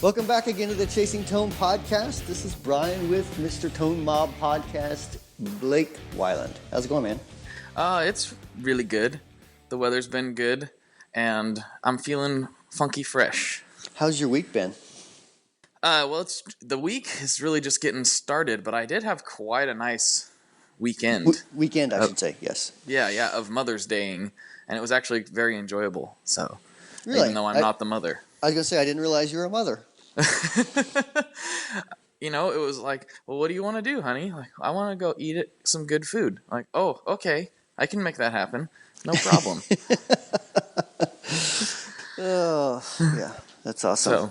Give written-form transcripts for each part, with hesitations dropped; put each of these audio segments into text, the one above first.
Welcome back again to the Chasing Tone podcast. This is Brian with Mr. Tone Mob Podcast, Blake Weiland. How's it going, man? It's really good. The weather's been good, and I'm feeling funky fresh. How's your week been? The week is really just getting started, but I did have quite a nice weekend. Weekend, I should say, yes. Yeah, of Mother's Daying, and it was actually very enjoyable. So, really? Even though I'm not the mother. I was going to say, I didn't realize you were a mother. It was like, well, what do you want to do, honey? Like, I want to go eat some good food. Like, oh, okay, I can make that happen. No problem. Oh, yeah, that's awesome. So,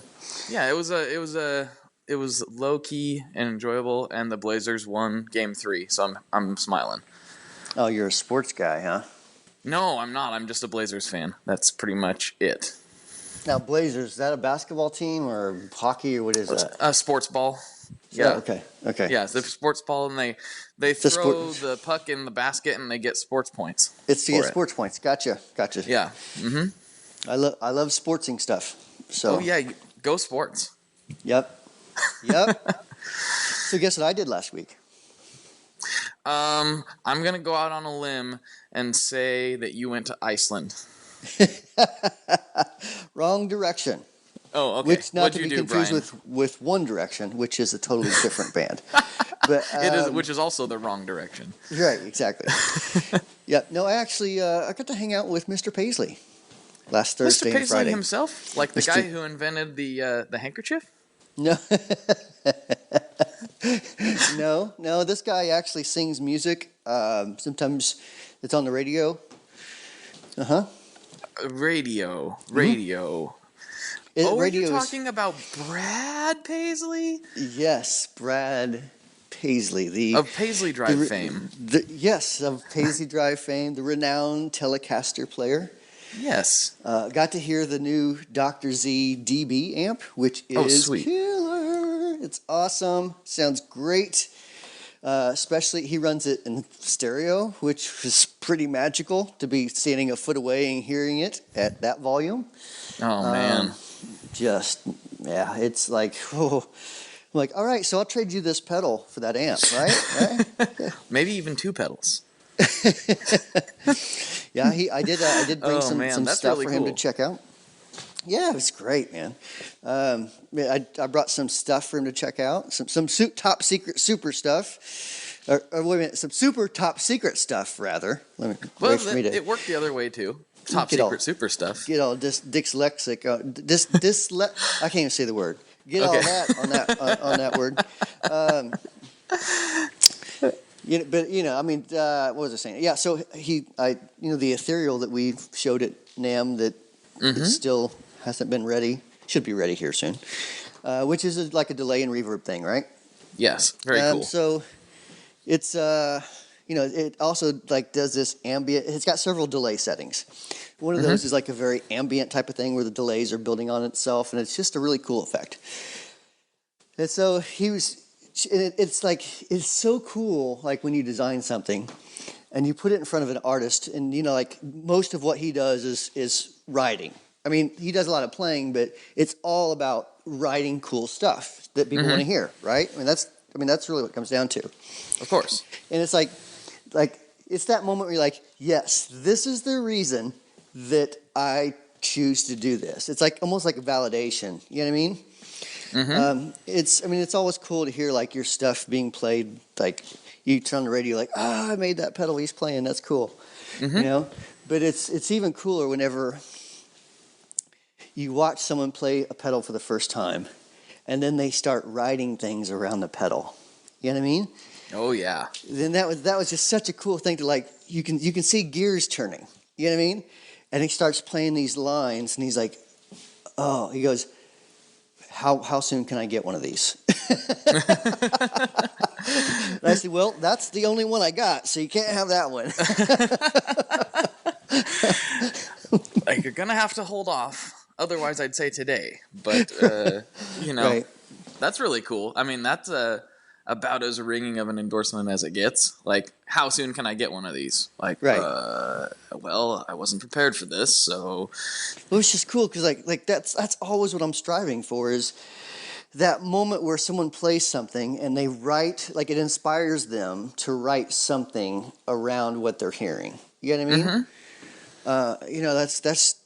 yeah, it was low key and enjoyable, and the Blazers won Game 3, so I'm smiling. Oh, you're a sports guy, huh? No, I'm not. I'm just a Blazers fan. That's pretty much it. Now, Blazers, is that a basketball team or hockey or what is that? Sports ball. Yeah. Okay. Yeah, it's the sports ball, and they throw the puck in the basket, and they get sports points. It's to get sports points. Gotcha. Yeah. Mm-hmm. I love sportsing stuff. So. Oh yeah, go sports. Yep. So guess what I did last week? I'm gonna go out on a limb and say that you went to Iceland. Wrong direction. Oh, okay. Which not What'd to you be do, confused Brian? with One Direction, which is a totally different band. But it is, which is also the wrong direction. Right, exactly. Yeah. No, I actually I got to hang out with Mr. Paisley last Thursday Mr. and Friday. Paisley himself, like the guy who invented the handkerchief. No. No. This guy actually sings music. Sometimes it's on the radio. Radio. Radio you're talking about Brad Paisley? Yes, Brad Paisley, of Paisley Drive fame. Yes, of Paisley Drive fame, the renowned Telecaster player. Yes. Got to hear the new Dr. Z DB amp, which is killer. It's awesome. Sounds great. Especially, he runs it in stereo, which is pretty magical to be standing a foot away and hearing it at that volume. Oh, man. It's like, I'm like, all right, so I'll trade you this pedal for that amp, right? Maybe even 2 pedals. Yeah, I did bring some stuff really for him cool. to check out. Yeah, it was great, man. I brought some stuff for him to check out. Some top secret super stuff. Or wait a minute, some super top secret stuff, rather. It worked the other way, too. Top secret super stuff. Get all dyslexic. I can't even say the word. Get all that on that word. What was I saying? Yeah, so the ethereal that we showed at NAMM that still hasn't been ready, should be ready here soon, which is like a delay and reverb thing, right? Yes, very cool. So it's it also like does this ambient. It's got several delay settings. One of those is like a very ambient type of thing where the delays are building on itself, and it's just a really cool effect. And so it's so cool, like when you design something and you put it in front of an artist, and like most of what he does is writing. I mean, he does a lot of playing, but it's all about writing cool stuff that people want to hear, right? I mean, that's really what it comes down to. Of course. And it's like it's that moment where you're like, yes, this is the reason that I choose to do this. It's like almost like a validation. You know what I mean? It's always cool to hear like your stuff being played. Like you turn on the radio, like, I made that pedal he's playing. That's cool. But it's even cooler whenever you watch someone play a pedal for the first time, and then they start writing things around the pedal. You know what I mean? Oh yeah. Then that was just such a cool thing to like. You can see gears turning. You know what I mean? And he starts playing these lines, and he's like, he goes, how soon can I get one of these? And I said, well, that's the only one I got, so you can't have that one. Like, you're going to have to hold off. Otherwise, I'd say today. But, Right. That's really cool. I mean, that's about as ringing of an endorsement as it gets. Like, how soon can I get one of these? Like, right. Well, I wasn't prepared for this, so. Well, it's just cool because like that's always what I'm striving for is, that moment where someone plays something and they write, like it inspires them to write something around what they're hearing. You know what I mean?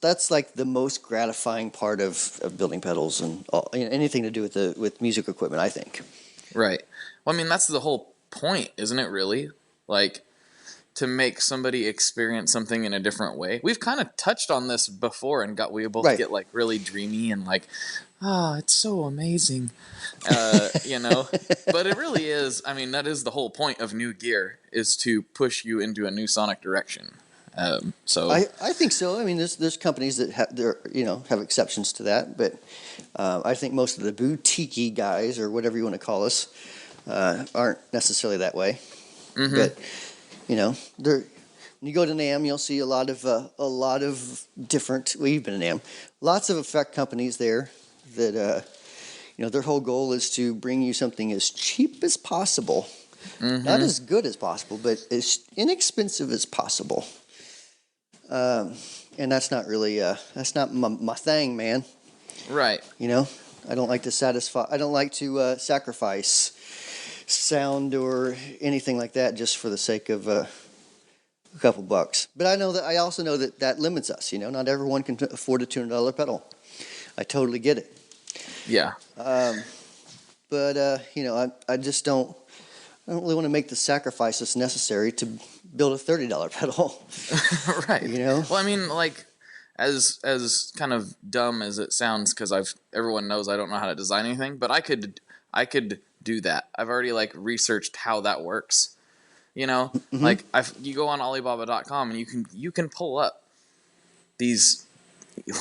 That's like the most gratifying part of building pedals and anything to do with music equipment, I think. Right. Well, I mean, that's the whole point, isn't it, really? Like, to make somebody experience something in a different way. We've kind of touched on this before and we both get like really dreamy and like, it's so amazing. But it really is. I mean, that is the whole point of new gear, is to push you into a new sonic direction. I think so. I mean, there's companies that have exceptions to that, but I think most of the boutique guys, or whatever you want to call us, aren't necessarily that way. Mm-hmm. But when you go to NAMM, you'll see a lot of different. Well, you've been to NAMM, lots of effect companies there that their whole goal is to bring you something as cheap as possible, not as good as possible, but as inexpensive as possible. And that's not really that's not my thing, man. Right. I don't like to sacrifice sound or anything like that just for the sake of a couple bucks. But I also know that limits us. Not everyone can afford a $200 pedal. I totally get it. Yeah. But I just don't really want to make the sacrifices necessary to build a $30 pedal. Right. Well, I mean, like, as kind of dumb as it sounds, because everyone knows I don't know how to design anything, but I could do that. I've already like researched how that works. Mm-hmm. Like you go on Alibaba.com and you can pull up these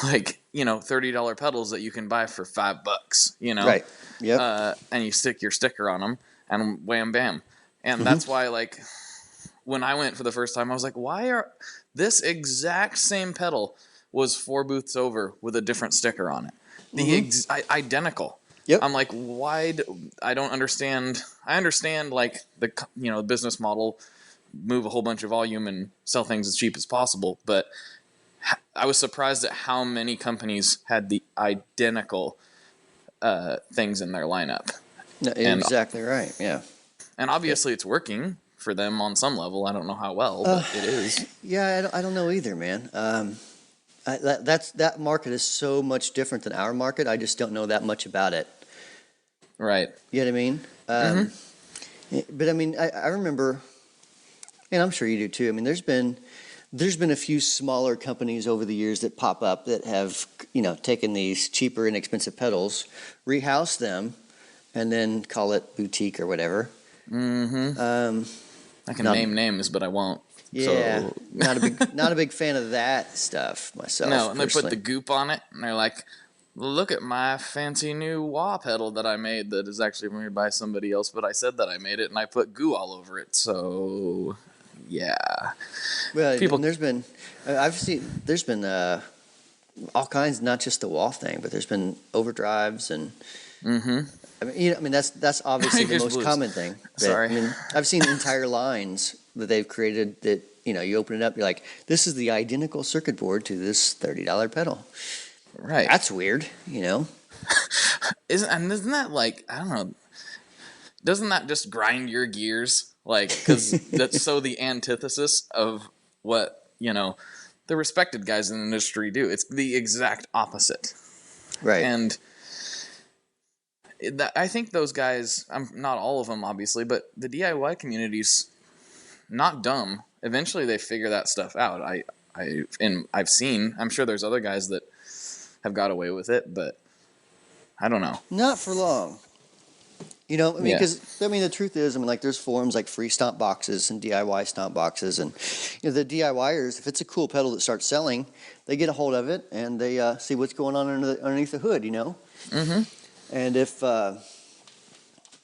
like $30 pedals that you can buy for $5. Right. Yep. And you stick your sticker on them and wham bam. And that's why, like, when I went for the first time, I was like, why are this exact same pedal was 4 booths over with a different sticker on it, identical. Yep. I'm like, why? I don't understand. I understand like the business model, move a whole bunch of volume and sell things as cheap as possible. But I was surprised at how many companies had the identical things in their lineup. No, exactly right. Yeah. And obviously it's working for them on some level. I don't know how well, but it is. Yeah, I don't know either, man. That market is so much different than our market. I just don't know that much about it. Right. You know what I mean? But I mean, I remember, and I'm sure you do too. I mean, there's been a few smaller companies over the years that pop up that have taken these cheaper, inexpensive pedals, rehoused them, and then call it boutique or whatever. Mm-hmm. I can name names, but I won't. Yeah, so. not a big fan of that stuff myself. No, and personally. They put the goop on it, and they're like, look at my fancy new wah pedal that I made that is actually made by somebody else, but I said that I made it, and I put goo all over it, so yeah. Well, there's been all kinds, not just the wah thing, but there's been overdrives and I mean that's obviously the most common thing. Sorry. I mean, I've seen entire lines that they've created that you open it up, you're like, this is the identical circuit board to this $30 pedal. Right. That's weird, Isn't that like, I don't know, doesn't that just grind your gears? Like, because that's so the antithesis of what, the respected guys in the industry do. It's the exact opposite. Right. And I think those guys, not all of them, obviously, but the DIY community's not dumb. Eventually they figure that stuff out. I've seen, I'm sure there's other guys that have got away with it, but I don't know. Not for long. Because the truth is, like there's forums like free stomp boxes and DIY stomp boxes, and the DIYers, if it's a cool pedal that starts selling, they get a hold of it and they see what's going on underneath the hood, Mm-hmm. And if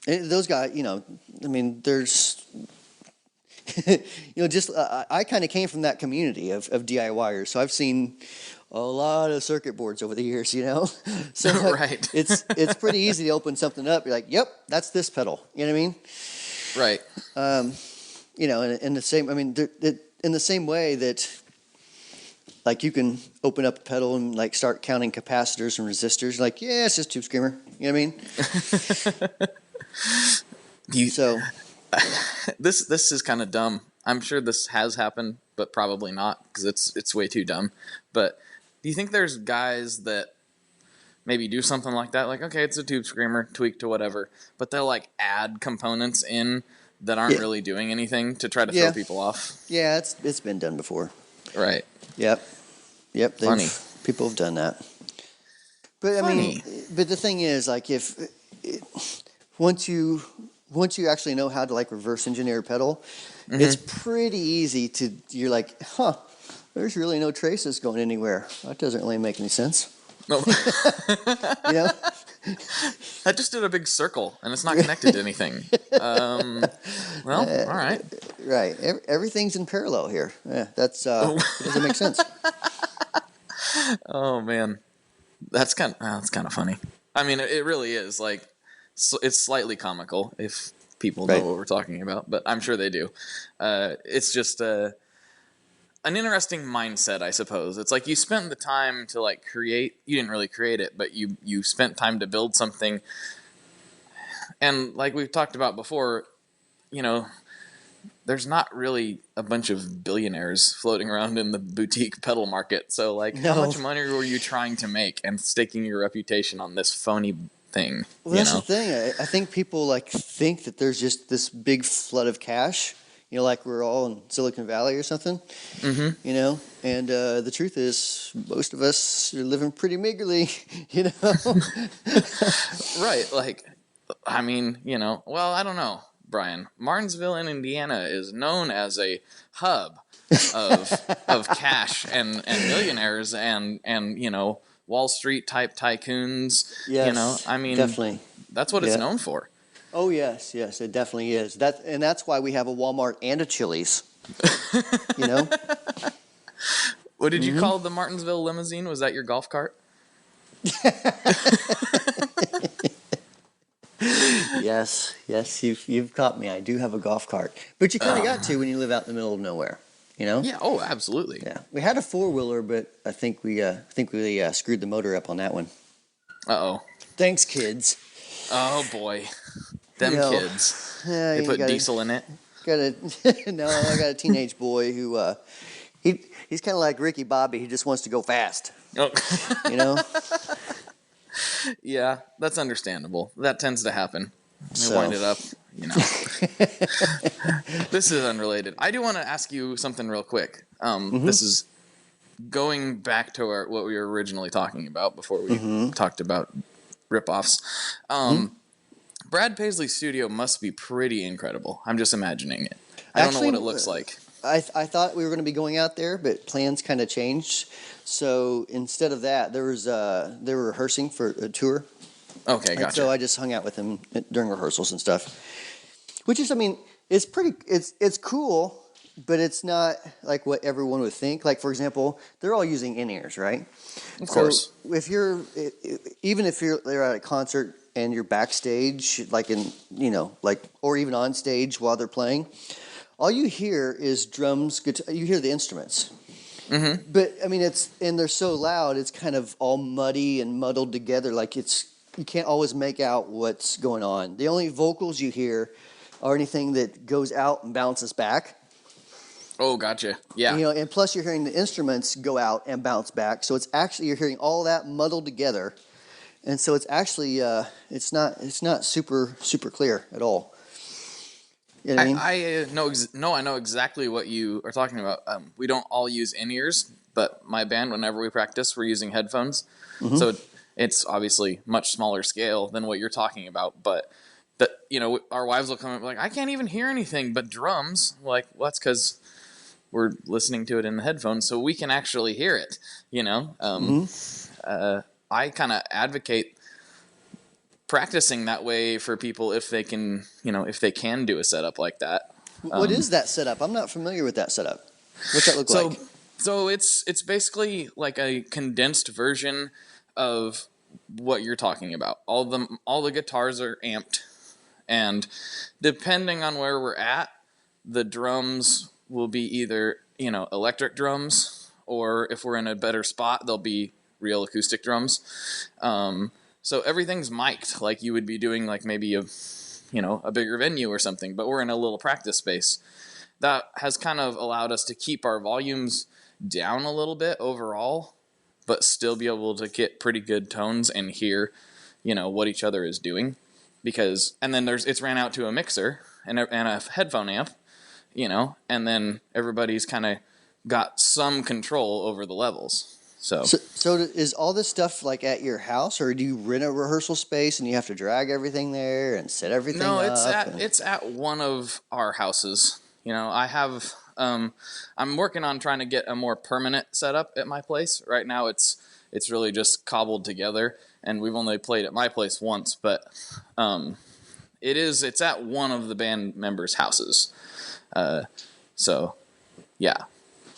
those guys, there's, I kind of came from that community of DIYers, so I've seen a lot of circuit boards over the years, So right. it's pretty easy to open something up. You're like, yep, that's this pedal. You know what I mean? Right. In the same, in the same way that like you can open up a pedal and like start counting capacitors and resistors. Like, yeah, it's just Tube Screamer. You know what I mean? So this is kind of dumb. I'm sure this has happened, but probably not because it's way too dumb. But do you think there's guys that maybe do something like that? Like, okay, it's a Tube Screamer tweaked to whatever, but they'll like add components in that aren't really doing anything to try to throw people off. Yeah, it's been done before. Right. Yep. Funny. People have done that. But I mean, but the thing is, like, if once you actually know how to like reverse engineer a pedal, it's pretty easy to. You're like, huh? There's really no traces going anywhere. That doesn't really make any sense. No. You know. I just did a big circle, and it's not connected to anything. Well, all right. Right. Everything's in parallel here. Yeah, it doesn't make sense. Oh man, that's kind of funny. I mean, it really is. Like, it's slightly comical if people know what we're talking about, but I'm sure they do. It's just an interesting mindset, I suppose. It's like you spent the time to like create. You didn't really create it, but you spent time to build something. And like we've talked about before, there's not really a bunch of billionaires floating around in the boutique pedal market. So like, how much money were you trying to make and staking your reputation on this phony thing? Well, that's the thing. I think people like think that there's just this big flood of cash. Like we're all in Silicon Valley or something. Mm-hmm. And the truth is, most of us are living pretty meagerly. Right. Like, I mean, well, I don't know, Brian. Martinsville in Indiana is known as a hub of cash and millionaires and Wall Street type tycoons. Yes, I mean, definitely. That's what it's known for. Oh yes, it definitely is. That's why we have a Walmart and a Chili's. What did you call the Martinsville limousine? Was that your golf cart? Yes, you've caught me. I do have a golf cart, but you kind of got to when you live out in the middle of nowhere. Yeah. Oh, absolutely. Yeah. We had a 4-wheeler, but I think we screwed the motor up on that one. Uh-oh. Thanks, kids. Oh boy, them kids. They put diesel in it. No, I got a teenage boy who he's kind of like Ricky Bobby. He just wants to go fast. Oh. Yeah, that's understandable. That tends to happen. They wind it up. This is unrelated. I do want to ask you something real quick. This is going back to what we were originally talking about before we talked about ripoffs. Brad Paisley's studio must be pretty incredible. I'm just imagining it. I don't know what it looks like. I thought we were going to be going out there, but plans kind of changed. So instead of that, they were rehearsing for a tour. Okay, gotcha. And so I just hung out with him during rehearsals and stuff. Which is, I mean, it's cool, but it's not like what everyone would think. Like, for example, they're all using in-ears, right? Of course. If even if they're at a concert and you're backstage, like or even on stage while they're playing, all you hear is drums, guitar. You hear the instruments. Mm-hmm. But I mean, they're so loud, it's kind of all muddy and muddled together. Like you can't always make out what's going on. The only vocals you hear are anything that goes out and bounces back. Oh, gotcha. Yeah. And plus you're hearing the instruments go out and bounce back. So it's actually, you're hearing all that muddled together. And so it's actually, it's not super, super clear at all. You know what I mean? I know exactly what you are talking about. We don't all use in-ears, but my band, whenever we practice, we're using headphones. Mm-hmm. So it's obviously much smaller scale than what you're talking about. But our wives will come up like, I can't even hear anything but drums. Like, well, that's because we're listening to it in the headphones, so we can actually hear it. I kind of advocate practicing that way for people if they can do a setup like that. What is that setup? I'm not familiar with that setup. What's that look like? So it's basically like a condensed version of what you're talking about. All the guitars are amped, and depending on where we're at, the drums will be either electric drums or if we're in a better spot, there'll be real acoustic drums. So everything's mic'd like you would be doing like maybe a bigger venue or something, but we're in a little practice space. That has kind of allowed us to keep our volumes down a little bit overall, but still be able to get pretty good tones and hear, what each other is doing. And then it's ran out to a mixer and a headphone amp, and then everybody's kind of got some control over the levels. So is all this stuff like at your house, or do you rent a rehearsal space and you have to drag everything there and set everything up? No, it's at one of our houses. I have I'm working on trying to get a more permanent setup at my place. Right now it's really just cobbled together, and we've only played at my place once, but it's at one of the band members' houses. So yeah.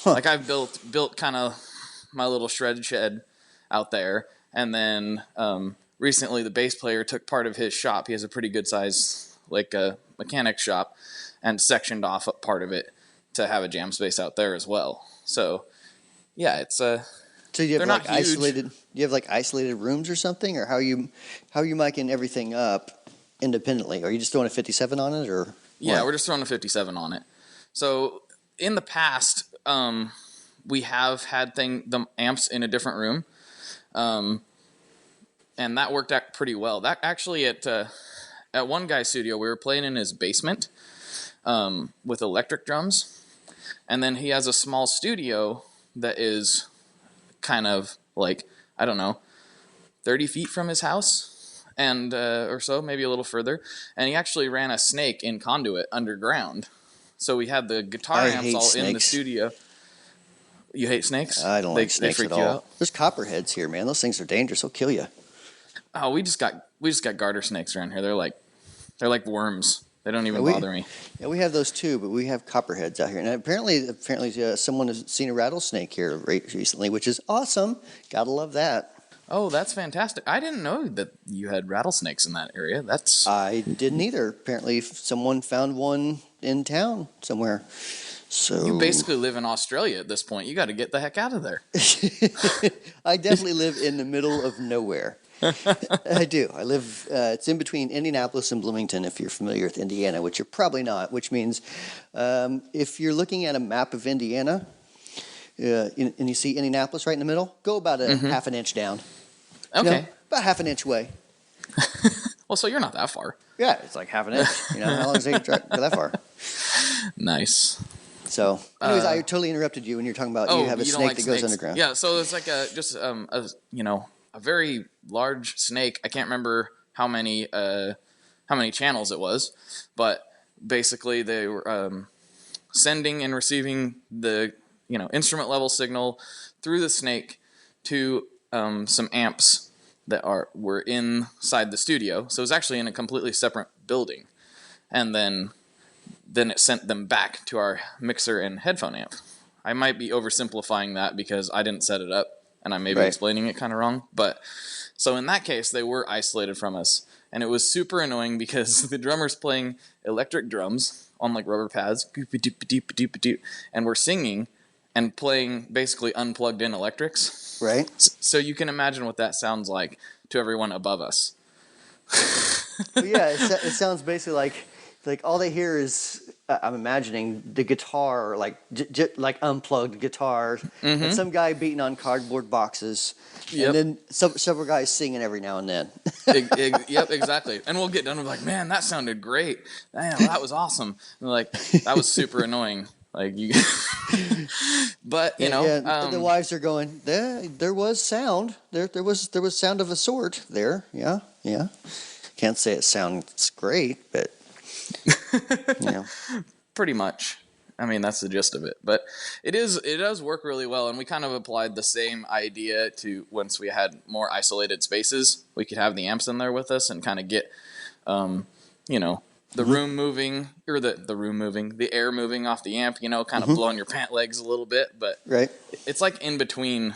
Like I've built kind of my little shred shed out there, and then recently the bass player took part of his shop. He has a pretty good size mechanic shop, and sectioned off a part of it to have a jam space out there as well. So yeah, it's so you have like isolated. You have like isolated rooms or something, or how are you miking everything up independently? Are you just throwing a 57 on it, or yeah, what? we're just throwing a 57 on it. So in the past, we have had the amps in a different room, and that worked out pretty well. That actually at one guy's studio, we were playing in his basement with electric drums, and then he has a small studio that is kind of like, I don't know, 30 feet from his house, and or so, maybe a little further, and he actually ran a snake in conduit underground. So we had the guitar amps all snakes. In the studio. You hate snakes? I don't like snakes at all. There's copperheads here, man. Those things are dangerous. They'll kill you. Oh, we just got garter snakes around here. They're like worms. They don't even bother me. Yeah, we have those too, but we have copperheads out here. And apparently, someone has seen a rattlesnake here recently, which is awesome. Gotta love that. Oh, that's fantastic. I didn't know that you had rattlesnakes in that area. I didn't either. Apparently, someone found one in town somewhere. So you basically live in Australia at this point. You got to get the heck out of there. I definitely live in the middle of nowhere. I do. I live, it's in between Indianapolis and Bloomington, if you're familiar with Indiana, which you're probably not, which means if you're looking at a map of Indiana and you see Indianapolis right in the middle, go about a half an inch down. Okay. About half an inch away. Well, so you're not that far. Yeah, it's like half an inch. How long does it go that far? Nice. So, anyways, I totally interrupted you when you're talking about you have a snake that goes underground. Yeah, so it's like a very large snake. I can't remember how many channels it was, but basically they were sending and receiving the instrument level signal through the snake to some amps that were inside the studio. So it was actually in a completely separate building, and then it sent them back to our mixer and headphone amp. I might be oversimplifying that because I didn't set it up, and I may be explaining it kind of wrong. But so in that case, they were isolated from us, and it was super annoying because the drummer's playing electric drums on like rubber pads, and we're singing and playing basically unplugged in electrics. Right. So you can imagine what that sounds like to everyone above us. Well, yeah, it sounds basically like all they hear is I'm imagining the guitar, like unplugged guitar, and some guy beating on cardboard boxes, and then several guys singing every now and then. Yep, exactly. And we'll get done with like, man, that sounded great. Damn, that was awesome. And like, that was super annoying. Like you, but the wives are going. There was sound. There was sound of a sort there. Yeah. Can't say it sounds great, but pretty much. I mean, that's the gist of it. But it does work really well, and we kind of applied the same idea to once we had more isolated spaces. We could have the amps in there with us and kind of get, the room moving, or the air moving off the amp, kind of blowing your pant legs a little bit, but it's like in between.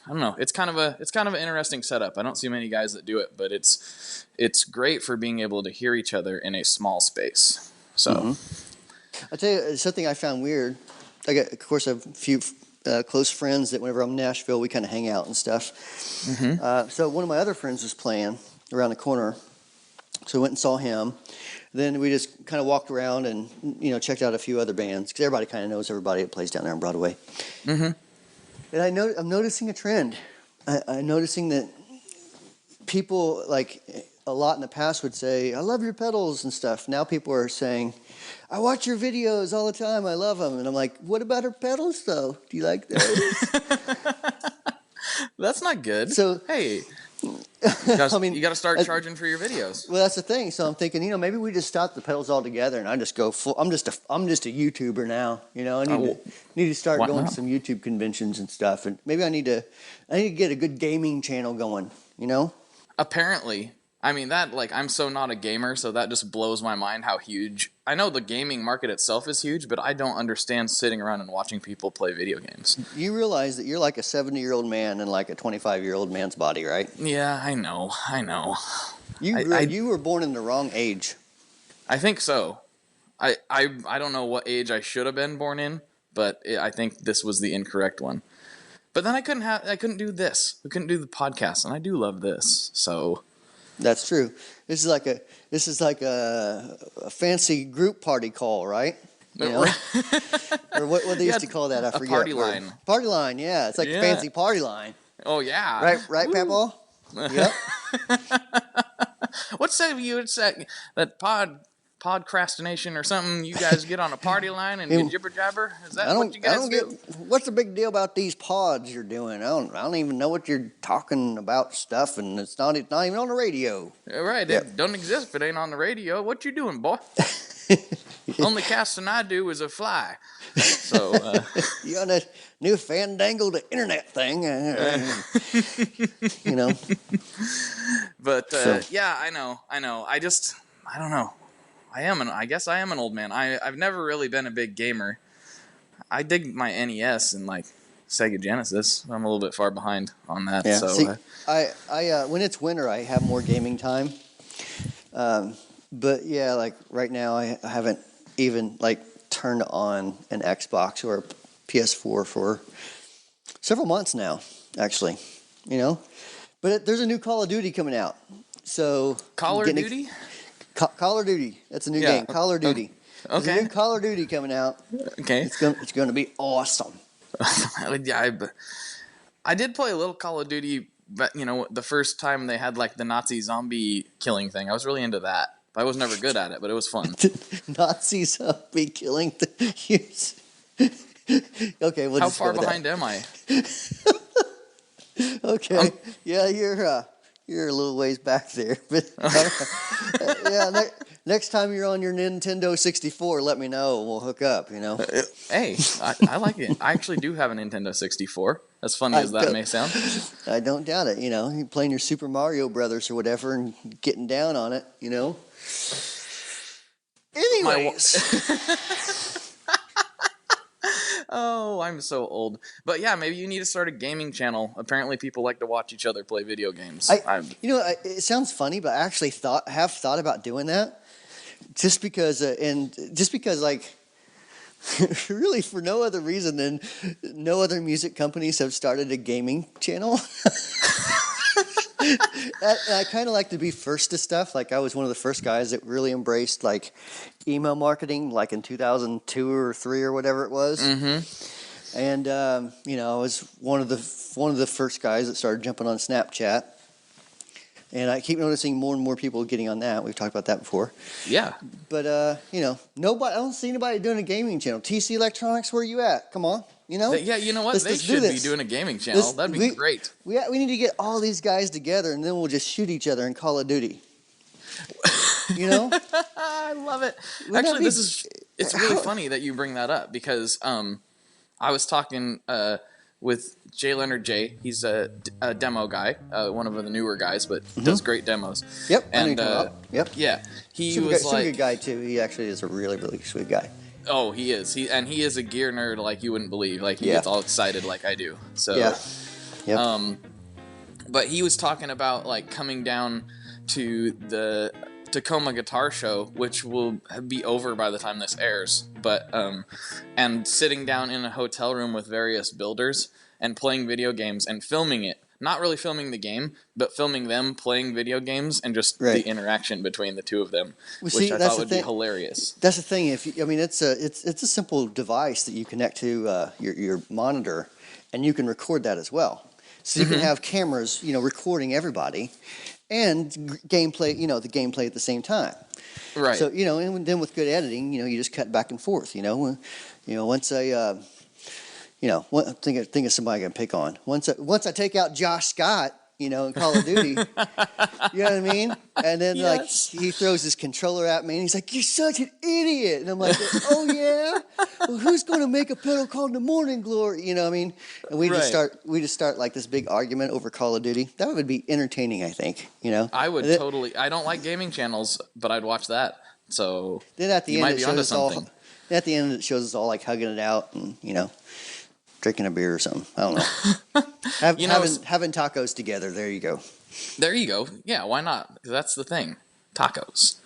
I don't know. It's kind of an interesting setup. I don't see many guys that do it, but it's great for being able to hear each other in a small space. So, I'll tell you something I found weird. Of course, a few close friends that whenever I'm in Nashville, we kind of hang out and stuff. So one of my other friends was playing around the corner. So we went and saw him. Then we just kind of walked around and, checked out a few other bands because everybody kind of knows everybody that plays down there on Broadway. And I'm noticing a trend. I'm noticing that people, like a lot in the past would say, I love your pedals and stuff. Now people are saying, I watch your videos all the time. I love them. And I'm like, what about her pedals, though? Do you like those? That's not good. So, hey, you got to start charging for your videos. Well, that's the thing. So I'm thinking, maybe we just stop the pedals altogether, and I just go full. I'm just a YouTuber now. I need to start going to some YouTube conventions and stuff, and maybe I need to get a good gaming channel going. Apparently. I mean, that, I'm so not a gamer, so that just blows my mind how huge. I know the gaming market itself is huge, but I don't understand sitting around and watching people play video games. You realize that you're like a 70-year-old man in like a 25-year-old man's body, right? Yeah, I know. You were born in the wrong age. I think so. I don't know what age I should have been born in, but I think this was the incorrect one. But then I couldn't do this. We couldn't do the podcast, and I do love this, so... That's true. This is like a fancy group party call, right? Or what they used to call that? I forget. A party line. Party line, yeah. It's like a fancy party line. Oh yeah. Right, Papa? Yep. What's that podcrastination or something? You guys get on a party line and get jibber jabber? Is that what you guys do? What's the big deal about these pods you're doing? I don't even know what you're talking about stuff, and it's not even on the radio. Right, It don't exist if it ain't on the radio. What you doing, boy? Only casting I do is a fly. So you on that new fandangle the internet thing, But yeah, I know. I don't know. I guess I am an old man. I've never really been a big gamer. I dig my NES and Sega Genesis. I'm a little bit far behind on that. Yeah. So see, I when it's winter, I have more gaming time. But yeah, right now, I haven't even turned on an Xbox or a PS4 for several months now, actually. But there's a new Call of Duty coming out. So Call of Duty? Call of Duty. That's a new game. Call of Duty. There's a new Call of Duty coming out. Okay. It's going to be awesome. I did play a little Call of Duty, but the first time they had the Nazi zombie killing thing. I was really into that. I was never good at it, but it was fun. Nazi zombie killing things. Okay, how far behind am I? Okay. Yeah, you're a little ways back there, but yeah. Next time you're on your Nintendo 64, let me know and we'll hook up. Hey, I like it. I actually do have a Nintendo 64. As funny as that may sound. I don't doubt it. You're playing your Super Mario Brothers or whatever and getting down on it. Anyways. Oh, I'm so old. But yeah, maybe you need to start a gaming channel. Apparently people like to watch each other play video games. It sounds funny, but I actually have thought about doing that just because really for no other reason than no other music companies have started a gaming channel. I kind of like to be first to stuff. I was one of the first guys that really embraced email marketing, in 2002 or 3 or whatever it was. Mm-hmm. And I was one of the first guys that started jumping on Snapchat. And I keep noticing more and more people getting on that. We've talked about that before. Yeah. But nobody. I don't see anybody doing a gaming channel. TC Electronics, where you at? Come on. Yeah, you know what? They should be doing a gaming channel. That'd be great. We need to get all these guys together, and then we'll just shoot each other in Call of Duty. I love it. Actually, it's really funny that you bring that up because I was talking with Jay Leonard J. He's a demo guy, one of the newer guys, but does great demos. Yep. And yep. Yeah, he super was good guy too. He actually is a really, really sweet guy. Oh, he is. He is a gear nerd like you wouldn't believe. He gets all excited like I do. So yeah. Yep. But he was talking about coming down to the Tacoma Guitar Show, which will be over by the time this airs, but and sitting down in a hotel room with various builders and playing video games and filming it. Not really filming the game, but filming them playing video games and just the interaction between the two of them, which I thought would be hilarious. That's the thing. It's a simple device that you connect to your monitor, and you can record that as well. So you can have cameras, recording everybody, and gameplay, the gameplay at the same time. Right. So and then with good editing, you just cut back and forth. Once I. Think of somebody I can pick on. Once I take out Josh Scott, in Call of Duty, you know what I mean? And then he throws his controller at me, and he's like, "You're such an idiot!" And I'm like, "Oh yeah, well, who's going to make a pedal called the Morning Glory?" You know what I mean? And we just start like this big argument over Call of Duty. That would be entertaining, I think. I would totally. I don't like gaming channels, but I'd watch that. So then at the end, it shows us all. At the end, it shows us all like hugging it out, and drinking a beer or something. I don't know. Having tacos together. There you go. There you go. Yeah, why not? That's the thing. Tacos.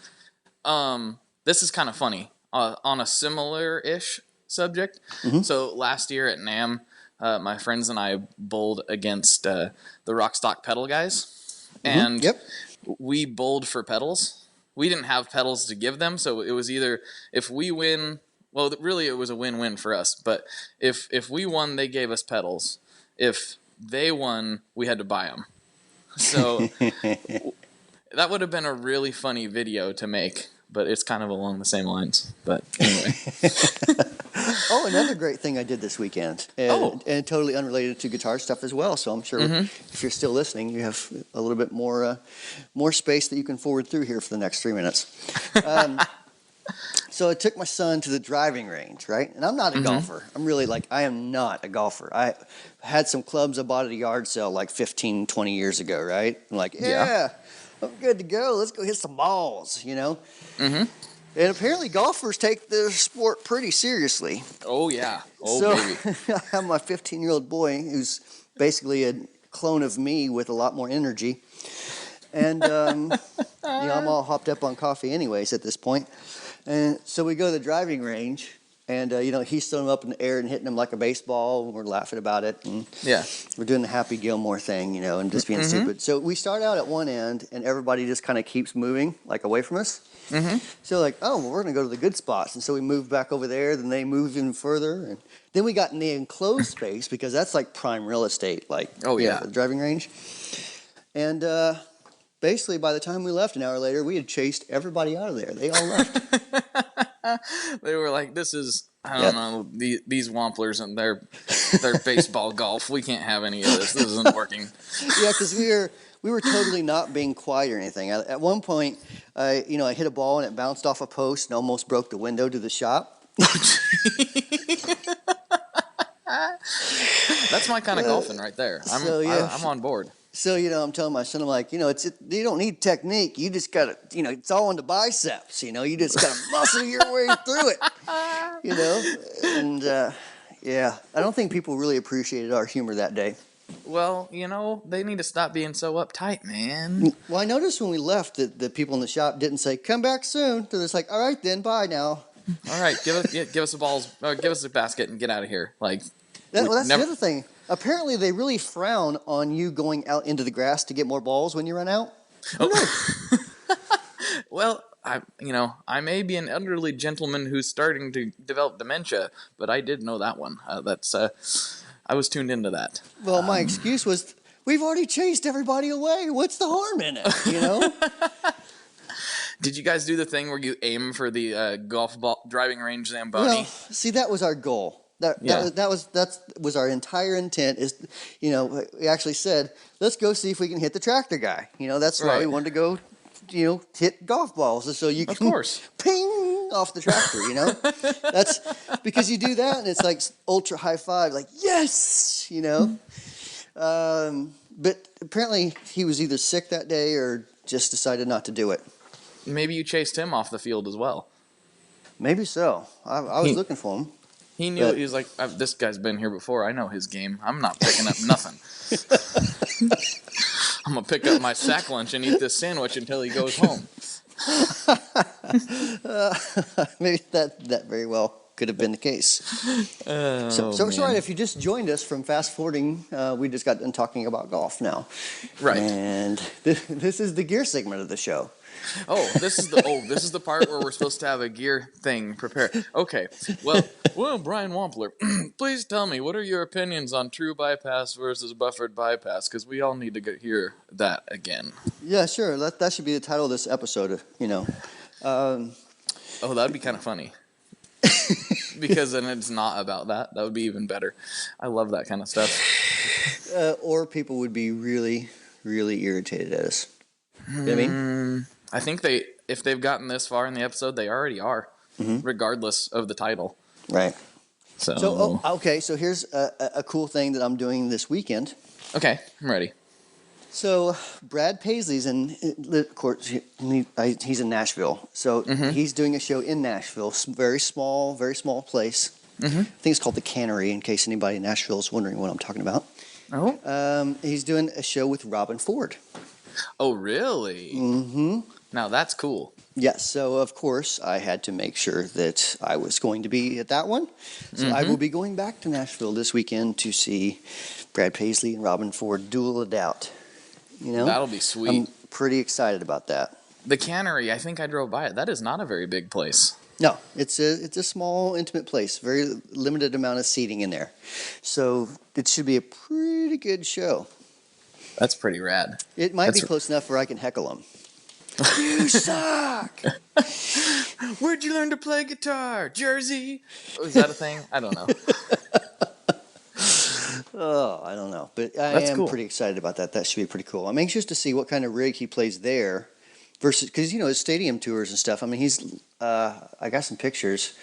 This is kind of funny. On a similar-ish subject. So last year at NAMM, my friends and I bowled against the Rockstock pedal guys. And we bowled for pedals. We didn't have pedals to give them, so it was either if we win... Well, really, it was a win-win for us. But if we won, they gave us pedals. If they won, we had to buy them. So that would have been a really funny video to make. But it's kind of along the same lines. But anyway. Another great thing I did this weekend. And totally unrelated to guitar stuff as well. So I'm sure if you're still listening, you have a little bit more space that you can forward through here for the next 3 minutes. So I took my son to the driving range, right? And I'm not a golfer. I am not a golfer. I had some clubs I bought at a yard sale like 15, 20 years ago, right? I'm like, I'm good to go. Let's go hit some balls, And apparently golfers take their sport pretty seriously. Oh, yeah. Baby. I have my 15-year-old boy who's basically a clone of me with a lot more energy. And, I'm all hopped up on coffee anyways at this point. And so we go to the driving range, and, he's throwing him up in the air and hitting him like a baseball, and we're laughing about it. And we're doing the Happy Gilmore thing, and just being stupid. So we start out at one end, and everybody just kind of keeps moving, like, away from us. So, we're going to go to the good spots. And so we move back over there, then they move even further. And then we got in the enclosed space, because that's, like, prime real estate, the driving range. And basically, by the time we left an hour later, we had chased everybody out of there. They all left. They were like, "This is I don't know these Wamplers and their baseball golf. We can't have any of this. This isn't working." Yeah, because we were totally not being quiet or anything. At one point, I hit a ball and it bounced off a post and almost broke the window to the shop. That's my kind of golfing right there. I'm on board. So, I'm telling my son, I'm like, you don't need technique. You just got to, it's all in the biceps, you just got to muscle your way through it, And, I don't think people really appreciated our humor that day. Well, they need to stop being so uptight, man. Well, I noticed when we left that the people in the shop didn't say, "Come back soon." They're just like, "All right, then, bye now." All right, give us the balls, give us the basket and get out of here. That's the other thing. Apparently, they really frown on you going out into the grass to get more balls when you run out. Well, I may be an elderly gentleman who's starting to develop dementia, but I did know that one. I was tuned into that. Well, my excuse was, we've already chased everybody away. What's the harm in it, Did you guys do the thing where you aim for the golf ball driving range Zamboni? Well, see, that was our goal. That was our entire intent. Is we actually said, let's go see if we can hit the tractor guy. That's why we wanted to go. Hit golf balls so you can, of course, ping off the tractor. That's because you do that and it's like ultra high five, like yes, But apparently he was either sick that day or just decided not to do it. Maybe you chased him off the field as well. Maybe so. I was looking for him. He knew. He was like, "This guy's been here before. I know his game. I'm not picking up nothing. I'm gonna pick up my sack lunch and eat this sandwich until he goes home." Maybe that very well could have been the case. So right, if you just joined us from fast forwarding, we just got done talking about golf now. Right. And this is the gear segment of the show. This is the part where we're supposed to have a gear thing prepared. Okay. Well, Brian Wampler, please tell me, what are your opinions on true bypass versus buffered bypass? Because we all need to hear that again. Yeah, sure. That should be the title of this episode. That'd be kind of funny. Because then it's not about that. That would be even better. I love that kind of stuff. Or people would be really, really irritated at us. You know what I mean? I think if they've gotten this far in the episode, they already are, regardless of the title. Right. So okay. So here's a cool thing that I'm doing this weekend. Okay, I'm ready. So Brad Paisley's of course, he's in Nashville. So he's doing a show in Nashville, very small place. I think it's called the Cannery, in case anybody in Nashville is wondering what I'm talking about. Oh. He's doing a show with Robin Ford. Oh, really? Mm-hmm. Now that's cool. Yes, so of course I had to make sure that I was going to be at that one. So I will be going back to Nashville this weekend to see Brad Paisley and Robin Ford duel it out. That'll be sweet. I'm pretty excited about that. The Cannery, I think I drove by it. That is not a very big place. No, it's a small, intimate place. Very limited amount of seating in there. So it should be a pretty good show. That's pretty rad. It might be close enough where I can heckle them. You suck! Where'd you learn to play guitar? Jersey? Is that a thing? I don't know. I don't know. But I am pretty excited about that. That should be pretty cool. I'm anxious to see what kind of rig he plays there versus, because, his stadium tours and stuff. I mean, I got some pictures.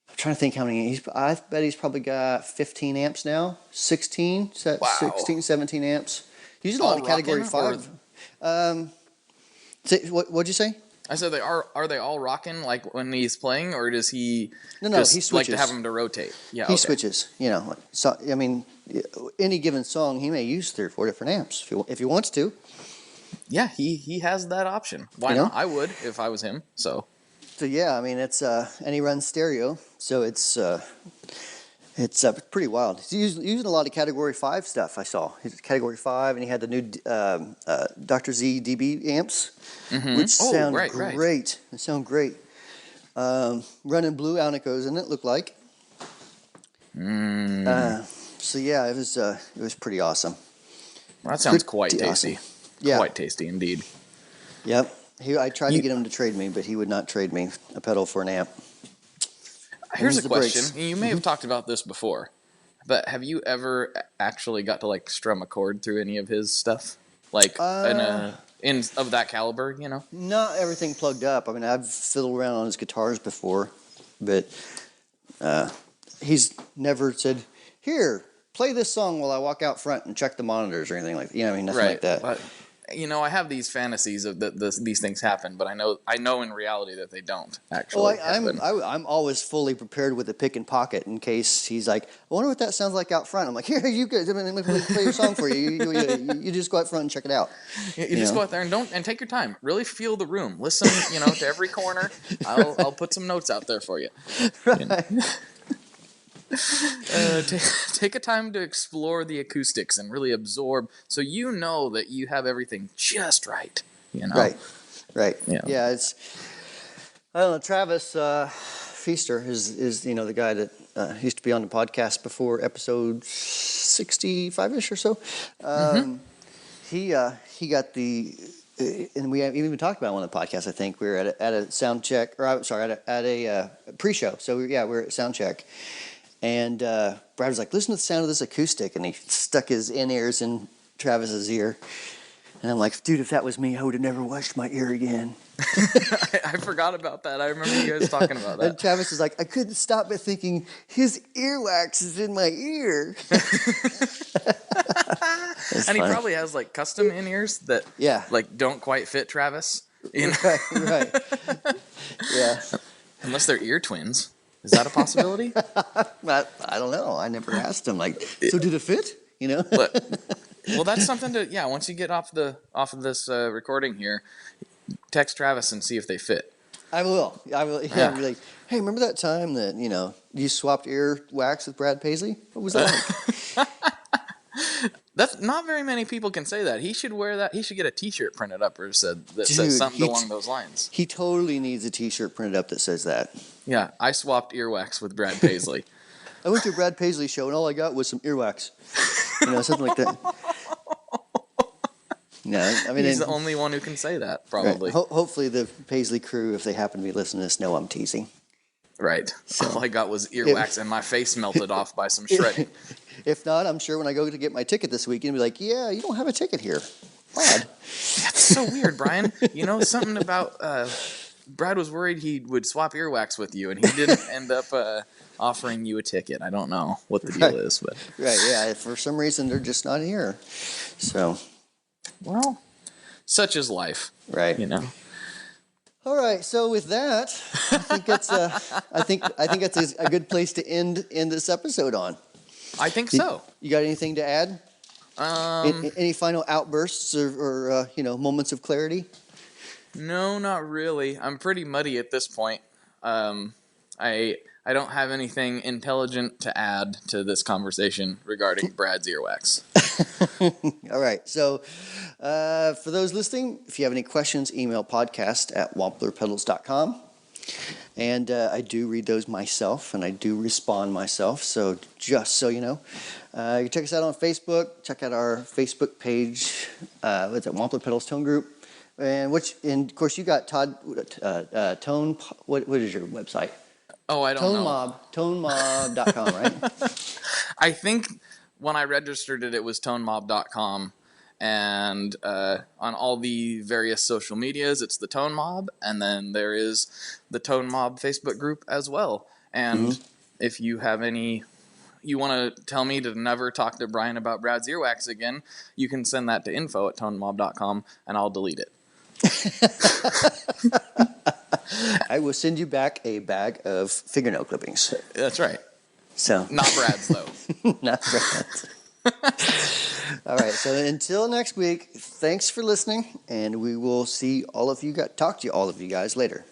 I'm trying to think how many. I bet he's probably got 15 amps now. 16, 17 amps. He's using a lot of Category 5. What'd you say? I said are they all rocking like when he's playing, or does he he switches. like to have them to rotate? Yeah, he switches. So I mean, any given song he may use 3 or 4 different amps if he wants to. Yeah, he has that option. Why not? I would if I was him. So yeah, I mean it's and he runs stereo, so it's pretty wild. He's using a lot of Category 5 stuff. I saw he's Category 5, and he had the new Dr. Z DB amps, which sound great. Right. They sound great. Running blue Alnicos in it, looked like. So yeah, it was pretty awesome. Well, that sounds quite tasty. Awesome. Yeah, quite tasty indeed. Yep. I tried to get him to trade me, but he would not trade me a pedal for an amp. Here's a question. You may have talked about this before, but have you ever actually got to like strum a chord through any of his stuff? Like of that caliber, Not everything plugged up. I mean, I've fiddled around on his guitars before, but he's never said, "Here, play this song while I walk out front and check the monitors," or anything like that. Nothing like that. But, I have these fantasies of that these things happen, but I know in reality that they don't actually happen. I'm always fully prepared with a pick and pocket in case he's like, "I wonder what that sounds like out front." I'm like, "Here, you guys, let me play your song for you. You just go out front and check it out." You just go out there and take your time. Really feel the room. Listen, to every corner. I'll put some notes out there for you. Right. Take a time to explore the acoustics and really absorb, so that you have everything just right. Right. Yeah. It's I don't know. Travis Feaster is the guy that used to be on the podcast before episode 65ish or so. He got the. And we haven't even talked about it on the podcast. I think we were at a sound check, or I'm sorry, at a pre-show. So we're at sound check. And Brad was like, "Listen to the sound of this acoustic," and he stuck his in-ears in Travis's ear. And I'm like, "Dude, if that was me, I would have never washed my ear again." I forgot about that. I remember you guys talking about that. And Travis was like, "I couldn't stop but thinking his earwax is in my ear." And he probably has like custom in-ears that don't quite fit Travis. Right. Yeah. Unless they're ear twins. Is that a possibility? I don't know. I never asked him. Like, so did it fit? Well, that's something to once you get off of this recording here, text Travis and see if they fit. I will. Yeah. I'll be like, hey, remember that time that you swapped ear wax with Brad Paisley? What was that like? That's not very many people can say that. He should wear that. He should get a T-shirt printed up that Dude, says something along those lines. He totally needs a T-shirt printed up that says that. Yeah, I swapped earwax with Brad Paisley. I went to a Brad Paisley show and all I got was some earwax. Something like that. No, I mean he's the only one who can say that, probably. Right. Hopefully, the Paisley crew, if they happen to be listening to this, know I'm teasing. Right. So, all I got was earwax, and my face melted off by some shredding. If not, I'm sure when I go to get my ticket this weekend, I'll be like, yeah, you don't have a ticket here. Odd. That's so weird, Brian. Something about Brad was worried he would swap earwax with you, and he didn't end up offering you a ticket. I don't know what the deal is, but right, yeah. For some reason, they're just not here. So, well, such is life, right? All right. So with that, I think that's a good place to end this episode on. I think so. You got anything to add? Any final outbursts or moments of clarity? No, not really. I'm pretty muddy at this point. I don't have anything intelligent to add to this conversation regarding Brad's earwax. All right. So for those listening, if you have any questions, email podcast@wamplerpedals.com. And I do read those myself, and I do respond myself. So just so you know, you can check us out on Facebook. Check out our Facebook page. What's it? Wampler Pedals Tone Group. And of course, you got Todd. Tone. What is your website? Oh, I don't know. ToneMob.com, right? I think when I registered it was tonemob.com. And on all the various social medias, it's the Tone Mob. And then there is the Tone Mob Facebook group as well. And if you have you want to tell me to never talk to Brian about Brad's earwax again, you can send that to info@tonemob.com and I'll delete it. I will send you back a bag of fingernail clippings. That's right. So not Brad's, though. Not Brad's. All right. So until next week, thanks for listening, and we will talk to all of you guys later.